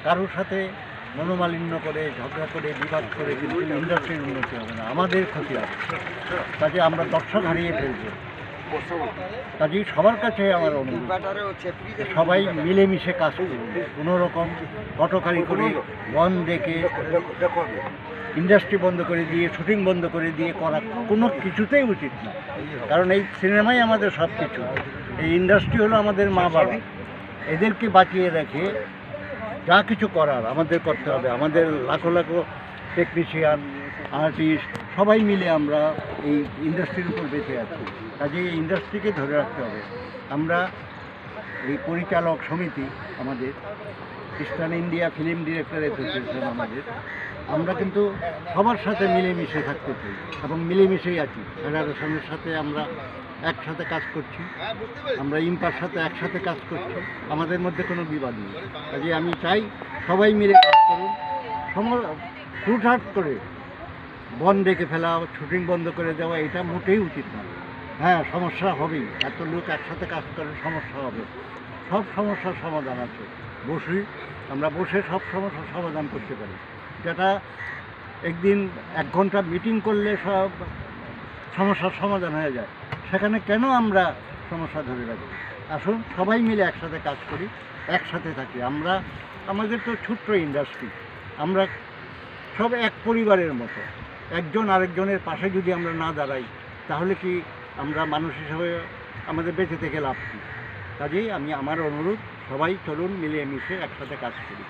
কারোর সাথে মনোমালিন্য করে ঝগড়া করে বিবাদ করে কিন্তু ইন্ডাস্ট্রির উন্নতি হবে না, আমাদের ক্ষতি হবে। কাজে আমরা দর্শক হারিয়ে ফেলবো। কাজেই সবার কাছে আমার অনুরোধ, সবাই মিলেমিশে কাজ করুন। কোনো রকম কটকারি করে বন ডেকে ইন্ডাস্ট্রি বন্ধ করে দিয়ে শুটিং বন্ধ করে দিয়ে করা কোনো কিছুতেই উচিত না। কারণ এই সিনেমাই আমাদের সব কিছু, এই ইন্ডাস্ট্রি হলো আমাদের মা বাবা। এদেরকে বাঁচিয়ে রেখে যা কিছু করার আমাদের করতে হবে। আমাদের লাখো লাখো টেকনিশিয়ান, আর্টিস্ট সবাই মিলে আমরা এই ইন্ডাস্ট্রির উপর বেঁচে আছি। কাজেই এই ইন্ডাস্ট্রিকে ধরে রাখতে হবে। আমরা এই পরিচালক সমিতি, আমাদের eastern India film director association, আমরা কিন্তু সবার সাথে মিলেমিশে থাকতে চাই এবং মিলেমিশেই আছি। ফেডারেশনের সাথে আমরা একসাথে কাজ করছি, আমরা ইম্পার সাথে একসাথে কাজ করছি, আমাদের মধ্যে কোনো বিবাদ নেই। কাজে আমি চাই সবাই মিলে কাজ করুন। হুটহাট করে বন ডেকে ফেলা, শুটিং বন্ধ করে দেওয়া এটা মোটেই উচিত না। হ্যাঁ, সমস্যা হবেই, এত লোক একসাথে কাজ করে সমস্যা হবে। সব সমস্যার সমাধান আছে, আমরা বসে সব সমস্যার সমাধান করতে পারি। যেটা একদিন 1 ঘন্টা মিটিং করলে সব সমস্যার সমাধান হয়ে যায়, সেখানে কেন আমরা সমস্যা ধরে রাখি? আসুন সবাই মিলে একসাথে কাজ করি, একসাথে থাকি। আমাদের তো ছোট্ট ইন্ডাস্ট্রি, আমরা সব এক পরিবারের মতো। একজন আরেকজনের পাশে যদি আমরা না দাঁড়াই, তাহলে কি আমরা মানুষ হিসেবে আমাদের বেঁচে থেকে লাভ কী? কাজেই আমার অনুরোধ, সবাই চলুন মিলেমিশে একসাথে কাজ করি।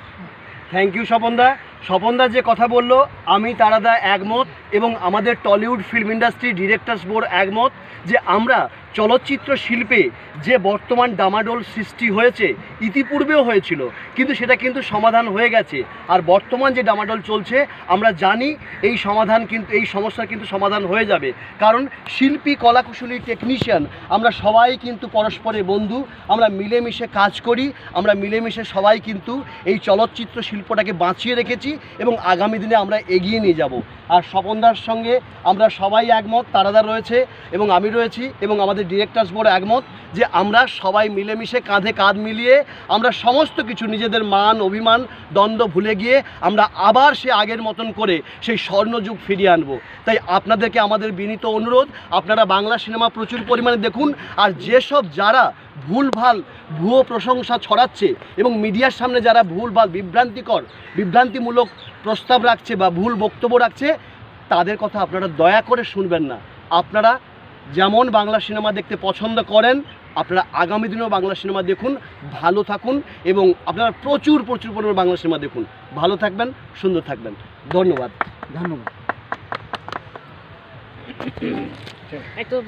Thank you স্বপনদা। স্বপনদা যে কথা বললো আমি তারাদা একমত, এবং আমাদের Tollywood film industry directors board একমত যে আমরা চলচ্চিত্র শিল্পে যে বর্তমান ডামাডোল সৃষ্টি হয়েছে, ইতিপূর্বেও হয়েছিল, কিন্তু সেটা কিন্তু সমাধান হয়ে গেছে। আর বর্তমান যে ডামাডোল চলছে আমরা জানি এই সমস্যার কিন্তু সমাধান হয়ে যাবে। কারণ শিল্পী, কলাকুশলী, টেকনিশিয়ান আমরা সবাই কিন্তু পরস্পরের বন্ধু, আমরা মিলেমিশে কাজ করি, আমরা মিলেমিশে সবাই কিন্তু এই চলচ্চিত্র শিল্পটাকে বাঁচিয়ে রেখেছি এবং আগামী দিনে আমরা এগিয়ে নিয়ে যাব। আর স্বপনদার সঙ্গে আমরা সবাই একমত, তারাদা রয়েছে এবং আমি রয়েছি এবং আমাদের ডিরেক্টরস বোর্ড একমত যে আমরা সবাই মিলেমিশে কাঁধে কাঁধ মিলিয়ে আমরা সমস্ত কিছু নিজেদের মান অভিমান দ্বন্দ্ব ভুলে গিয়ে আমরা আবার সে আগের মতন করে সেই স্বর্ণযুগ ফিরিয়ে আনবো। তাই আপনাদেরকে আমাদের বিনীত অনুরোধ, আপনারা বাংলা সিনেমা প্রচুর পরিমাণে দেখুন। আর যেসব যারা ভুলভাল ভুয়ো প্রশংসা ছড়াচ্ছে এবং মিডিয়ার সামনে যারা ভুলভাল বিভ্রান্তিমূলক প্রস্তাব রাখছে বা ভুল বক্তব্য রাখছে, তাদের কথা আপনারা দয়া করে শুনবেন না। আপনারা যেমন বাংলা সিনেমা দেখতে পছন্দ করেন, আপনারা আগামী দিনেও বাংলা সিনেমা দেখুন, ভালো থাকুন এবং আপনারা প্রচুর পরিমাণে বাংলা সিনেমা দেখুন। ভালো থাকবেন, সুন্দর থাকবেন। ধন্যবাদ।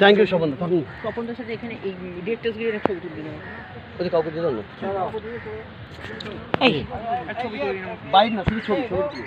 Thank you স্বপনদা। স্বপনদার সাথে এখানে এই ডিরেক্টরস গিয়ে ছবি তুলবি না, ওদের কাউকে দিল না, এই বাইরে না, শুধু ছবি